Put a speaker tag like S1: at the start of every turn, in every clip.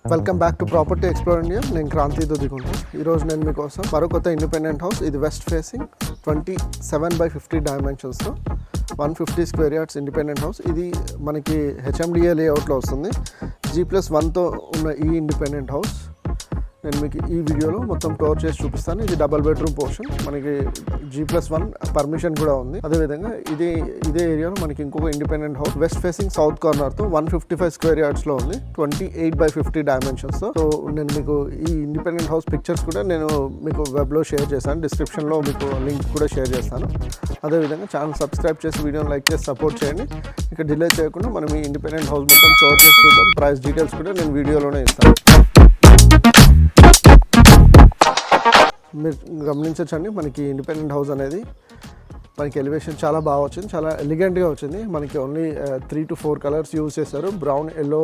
S1: Welcome back to property explore India. నేను క్రాంతి దుదిగుంటా. ఈరోజు నేను మీకోసం మరో కొత్త ఇండిపెండెంట్ హౌస్, ఇది west facing 27/50 డైమెన్షన్స్తో 150 square yards independent house. ఇది మనకి హెచ్ఎండిఏ లేఅవుట్లో వస్తుంది. G+1తో ఉన్న ఈ ఇండిపెండెంట్ హౌస్ నేను మీకు ఈ వీడియోలో మొత్తం టూర్ చేసి చూపిస్తాను. ఇది డబల్ బెడ్రూమ్ పోర్షన్, మనకి G+1 పర్మిషన్ కూడా ఉంది. అదేవిధంగా ఇదే ఏరియాలో మనకి ఇంకొక independent house west facing south కార్నర్తో 155 స్క్వేర్ యార్డ్స్లో ఉంది, 28/50 డైమెన్షన్స్తో. సో నేను మీకు ఈ ఇండిపెండెంట్ హౌస్ పిక్చర్స్ కూడా నేను మీకు వెబ్లో షేర్ చేశాను, డిస్క్రిప్షన్లో మీకు లింక్ కూడా షేర్ చేస్తాను. అదేవిధంగా ఛానల్ సబ్స్క్రైబ్ చేసి వీడియోని లైక్ చేసి సపోర్ట్ చేయండి. ఇక డిలే చేయకుండా మనం ఈ ఇండిపెండెంట్ హౌస్ మొత్తం టూర్ చేసి చూద్దాం. ప్రైస్ డీటెయిల్స్ కూడా నేను వీడియోలోనే ఇస్తాను. మీరు గమనించవచ్చండి, మనకి ఇండిపెండెంట్ హౌస్ అనేది మనకి ఎలివేషన్ చాలా బాగా వచ్చింది, చాలా ఎలిగెంట్గా వచ్చింది. మనకి ఓన్లీ 3 to 4 కలర్స్ యూజ్ చేశారు, brown, yellow,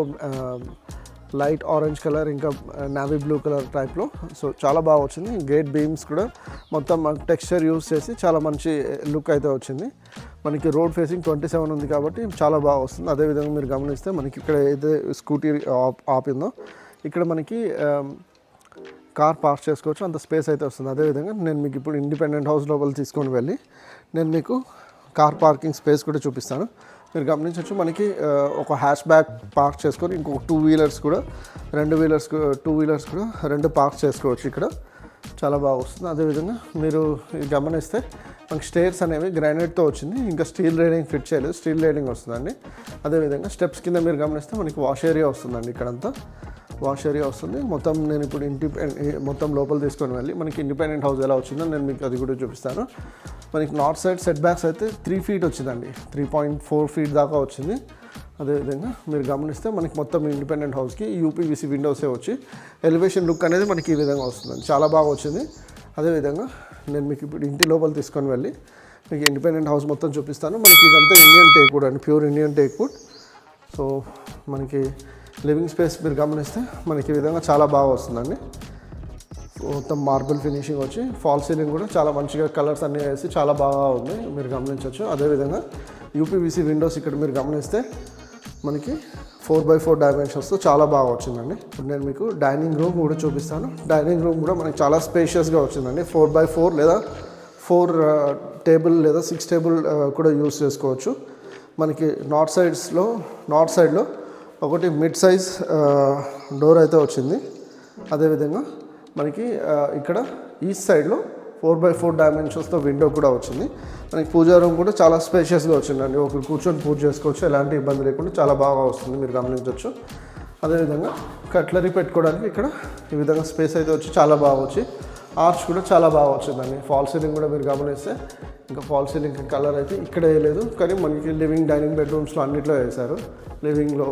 S1: light orange colour, ఇంకా నావీ బ్లూ కలర్ టైప్లో. సో చాలా బాగా వచ్చింది. గేట్ బీమ్స్ కూడా మొత్తం టెక్స్చర్ యూజ్ చేసి చాలా మంచి లుక్ అయితే వచ్చింది. మనకి రోడ్ ఫేసింగ్ 27 ఉంది కాబట్టి చాలా బాగా వస్తుంది. అదేవిధంగా మీరు గమనిస్తే మనకి ఇక్కడ ఏదైతే స్కూటీ ఆపిందో ఇక్కడ మనకి కార్ పార్క్ చేసుకోవచ్చు, అంత స్పేస్ అయితే వస్తుంది. అదేవిధంగా నేను మీకు ఇప్పుడు ఇండిపెండెంట్ హౌస్ లోపల తీసుకొని వెళ్ళి నేను మీకు కార్ పార్కింగ్ స్పేస్ కూడా చూపిస్తాను. మీరు గమనించవచ్చు, మనకి ఒక హ్యాష్ బ్యాక్ పార్క్ చేసుకొని ఇంకొక 2 వీలర్స్ కూడా 2 వీలర్స్ కూడా 2 పార్క్ చేసుకోవచ్చు. ఇక్కడ చాలా బాగా వస్తుంది. అదేవిధంగా మీరు గమనిస్తే మనకి స్టేర్స్ అనేవి గ్రానైట్తో వచ్చింది, ఇంకా స్టీల్ రేడింగ్ ఫిట్ చేయలేదు, స్టీల్ రేడింగ్ వస్తుందండి. అదేవిధంగా స్టెప్స్ కింద మీరు గమనిస్తే మనకి వాష్ ఏరియా వస్తుందండి, ఇక్కడంతా వాష్ ఏరియా వస్తుంది. మొత్తం నేను ఇప్పుడు మొత్తం లోపల తీసుకొని వెళ్ళి మనకి ఇండిపెండెంట్ హౌస్ ఎలా వచ్చిందో నేను మీకు అది కూడా చూపిస్తాను. మనకి నార్త్ సైడ్ సెట్ బ్యాక్స్ అయితే 3 feet వచ్చిందండి, 3.4 feet దాకా వచ్చింది. అదేవిధంగా మీరు గమనిస్తే మనకి మొత్తం ఇండిపెండెంట్ హౌస్కి UPVC విండోసే వచ్చి ఎలివేషన్ లుక్ అనేది మనకి ఈ విధంగా వస్తుందండి, చాలా బాగా వచ్చింది. అదేవిధంగా నేను మీకు ఇప్పుడు ఇంటి లోపల తీసుకొని వెళ్ళి మీకు ఇండిపెండెంట్ హౌస్ మొత్తం చూపిస్తాను. మనకి ఇదంతా ఇండియన్ టేక్ వుడ్ అండి, pure Indian teak wood. So మనకి లివింగ్ స్పేస్ మీరు గమనిస్తే మనకి ఈ విధంగా చాలా బాగా వస్తుందండి. మొత్తం మార్బుల్ ఫినిషింగ్ వచ్చి ఫాల్ సీలింగ్ కూడా చాలా మంచిగా కలర్స్ అన్నీ వేసి చాలా బాగా ఉంది, మీరు గమనించవచ్చు. అదేవిధంగా UPVC విండోస్ ఇక్కడ మీరు గమనిస్తే మనకి 4x4 డైమెన్షన్స్తో చాలా బాగా వచ్చిందండి. ఇప్పుడు నేను మీకు డైనింగ్ రూమ్ కూడా చూపిస్తాను. డైనింగ్ రూమ్ కూడా మనకి చాలా స్పేషియస్గా వచ్చిందండి. 4x4 లేదా 4 టేబుల్ లేదా 6 టేబుల్ కూడా యూస్ చేసుకోవచ్చు. మనకి నార్త్ సైడ్లో ఒకటి మిడ్ సైజ్ డోర్ అయితే వచ్చింది. అదేవిధంగా మనకి ఇక్కడ ఈస్ట్ సైడ్లో 4x4 డైమెన్షన్స్తో విండో కూడా వచ్చింది. మనకి పూజా రూమ్ కూడా చాలా స్పేషియస్గా వచ్చిందండి, ఒకరు కూర్చొని పూజ చేసుకోవచ్చు, ఎలాంటి ఇబ్బంది లేకుండా చాలా బాగా వస్తుంది, మీరు గమనించవచ్చు. అదేవిధంగా కట్లరీ పెట్టుకోవడానికి ఇక్కడ ఈ విధంగా స్పేస్ అయితే వచ్చి చాలా బాగా వచ్చి ఆర్చ్ కూడా చాలా బాగా వచ్చిందండి. ఫాల్ సీలింగ్ కూడా మీరు గమనిస్తే ఇంకా ఫాల్ సీలింగ్ కలర్ అయితే ఇక్కడ వేయలేదు, కానీ మనకి లివింగ్ డైనింగ్ బెడ్రూమ్స్లో అన్నింటిలో వేశారు, లివింగ్లో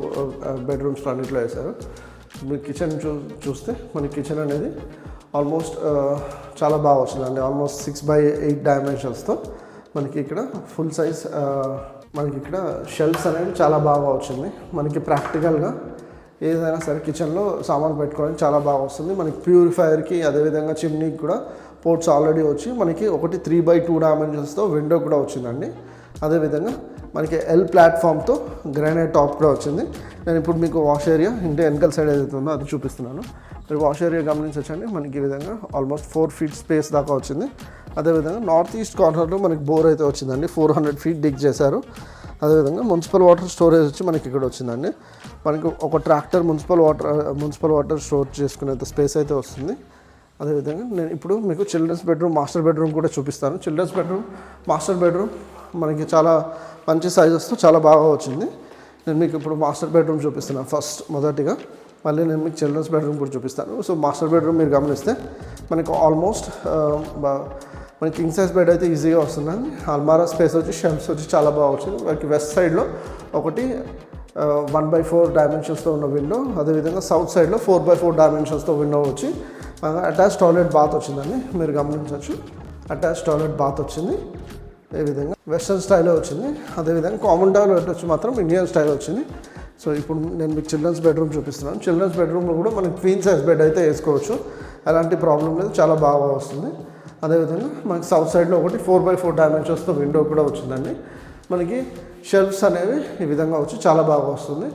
S1: బెడ్రూమ్స్లో అన్నింటిలో వేశారు. మీరు కిచెన్ చూస్తే మన కిచెన్ అనేది ఆల్మోస్ట్ చాలా బాగా వచ్చిందండి, ఆల్మోస్ట్ 6x8 డైమెన్షన్స్తో. మనకి ఇక్కడ ఫుల్ సైజ్ మనకి ఇక్కడ షెల్ఫ్స్ అనేవి చాలా బాగా వచ్చింది. మనకి ప్రాక్టికల్గా ఏదైనా సరే కిచెన్లో సామాన్ పెట్టుకోవడానికి చాలా బాగా వస్తుంది. మనకి ప్యూరిఫైయర్కి అదేవిధంగా చిమ్నీకి కూడా పోర్ట్స్ ఆల్రెడీ వచ్చి మనకి ఒకటి 3x2 డైమెన్షన్స్తో విండో కూడా వచ్చిందండి. అదేవిధంగా మనకి L ప్లాట్ఫామ్తో గ్రానైట్ టాప్ కూడా వచ్చింది. నేను ఇప్పుడు మీకు వాష్ ఏరియా ఇంటి వెనకాల సైడ్ ఏదైతే ఉందో అది చూపిస్తున్నాను. మీరు వాష్ ఏరియా గమనించవచ్చండి, మనకి ఈ విధంగా ఆల్మోస్ట్ 4 feet స్పేస్ దాకా వచ్చింది. అదేవిధంగా నార్త్ ఈస్ట్ కార్నర్లో మనకి బోర్ అయితే వచ్చిందండి, 400 feet డిగ్ చేశారు. అదేవిధంగా మున్సిపల్ వాటర్ స్టోరేజ్ వచ్చి మనకి ఇక్కడ వచ్చిందండి. మనకి ఒక ట్రాక్టర్ మున్సిపల్ వాటర్ స్టోర్ చేసుకునేంత స్పేస్ అయితే వస్తుంది. అదేవిధంగా నేను ఇప్పుడు మీకు చిల్డ్రన్స్ బెడ్రూమ్, మాస్టర్ బెడ్రూమ్ కూడా చూపిస్తాను. చిల్డ్రన్స్ బెడ్రూమ్, మాస్టర్ బెడ్రూమ్ మనకి చాలా మంచి సైజెస్తో చాలా బాగా వచ్చింది. నేను మీకు ఇప్పుడు మాస్టర్ బెడ్రూమ్ చూపిస్తున్నాను మొదటిగా, మళ్ళీ నేను మీకు చిల్డ్రన్స్ బెడ్రూమ్ కూడా చూపిస్తాను. సో మాస్టర్ బెడ్రూమ్ మీరు గమనిస్తే మనకి ఆల్మోస్ట్ మనకి కింగ్ సైజ్ బెడ్ అయితే ఈజీగా వస్తుందండి. అల్మారా స్పేస్ వచ్చి షెల్ఫ్స్ వచ్చి చాలా బాగా వచ్చింది. మనకి వెస్ట్ సైడ్లో ఒకటి 1x4 డైమెన్షన్స్తో ఉన్న విండో, అదేవిధంగా సౌత్ సైడ్లో 4x4 డైమెన్షన్స్తో విండో వచ్చి అటాచ్ టాయిలెట్ బాత్ వచ్చిందండి, మీరు గమనించవచ్చు. అటాచ్ టాయిలెట్ బాత్ వచ్చింది, ఏ విధంగా వెస్ట్రన్ స్టైల్లో వచ్చింది. అదేవిధంగా కామన్ టాయిలెట్ వచ్చి మాత్రం ఇండియన్ స్టైల్ వచ్చింది. సో ఇప్పుడు నేను మీకు చిల్డ్రన్స్ బెడ్రూమ్ చూపిస్తున్నాను. చిల్డ్రన్స్ బెడ్రూమ్లో కూడా మనకి క్వీన్ సైజ్ బెడ్ అయితే వేసుకోవచ్చు, ఎలాంటి ప్రాబ్లం లేదు, చాలా బాగా వస్తుంది. అదేవిధంగా మనకి సౌత్ సైడ్లో ఒకటి 4x4 డైమెన్షన్స్తో విండో కూడా వచ్చిందండి. మనకి షెల్ఫ్స్ అనేవి ఈ విధంగా వచ్చి చాలా బాగా వస్తుంది.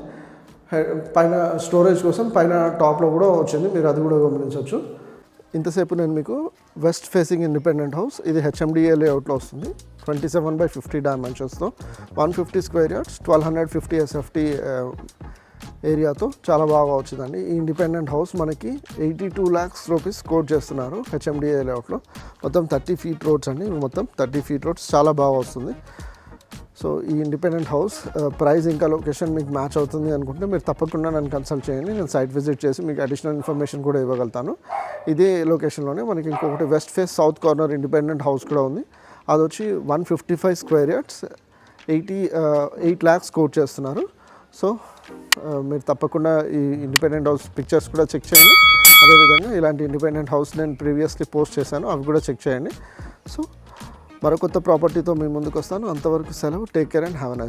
S1: పైన స్టోరేజ్ కోసం పైన టాప్లో కూడా వచ్చింది, మీరు అది కూడా గమనించవచ్చు. ఇంతసేపు నేను మీకు వెస్ట్ ఫేసింగ్ ఇండిపెండెంట్ హౌస్, ఇది హెచ్ఎండిఏ లేఅవుట్లో వస్తుంది. 27/50 డైమెన్షన్స్తో 150 స్క్వేర్ యార్డ్స్ 1250 ఎస్ఎఫ్టీ ఏరియాతో చాలా బాగా వచ్చిందండి. ఈ ఇండిపెండెంట్ హౌస్ మనకి 82 lakhs రూపీస్ కోట్ చేస్తున్నారు హెచ్ఎండిఏ లేఅవుట్లో. మొత్తం 30 feet రోడ్స్ అండి, మొత్తం 30 feet రోడ్స్, చాలా బాగా వస్తుంది. సో ఈ ఇండిపెండెంట్ హౌస్ ప్రైస్ ఇంకా లొకేషన్ మీకు మ్యాచ్ అవుతుంది అనుకుంటే మీరు తప్పకుండా నన్ను కన్సల్ట్ చేయండి. నేను సైట్ విజిట్ చేసి మీకు అడిషనల్ ఇన్ఫర్మేషన్ కూడా ఇవ్వగలుగుతాను. ఇదే లొకేషన్లోనే మనకి ఇంకొకటి west face south corner independent house కూడా ఉంది. అది వచ్చి 155 స్క్వేర్ యార్డ్స్ 8 lakhs కోట్ చేస్తున్నారు. సో మీరు తప్పకుండా ఈ ఇండిపెండెంట్ హౌస్ పిక్చర్స్ కూడా చెక్ చేయండి. అదేవిధంగా ఇలాంటి ఇండిపెండెంట్ హౌస్ నేను ప్రీవియస్లీ పోస్ట్ చేశాను, అవి కూడా చెక్ చేయండి. సో మరో కొత్త ప్రాపర్టీతో మీ ముందుకు వస్తాను. అంతవరకు సెలవు. Take care and have a nice day.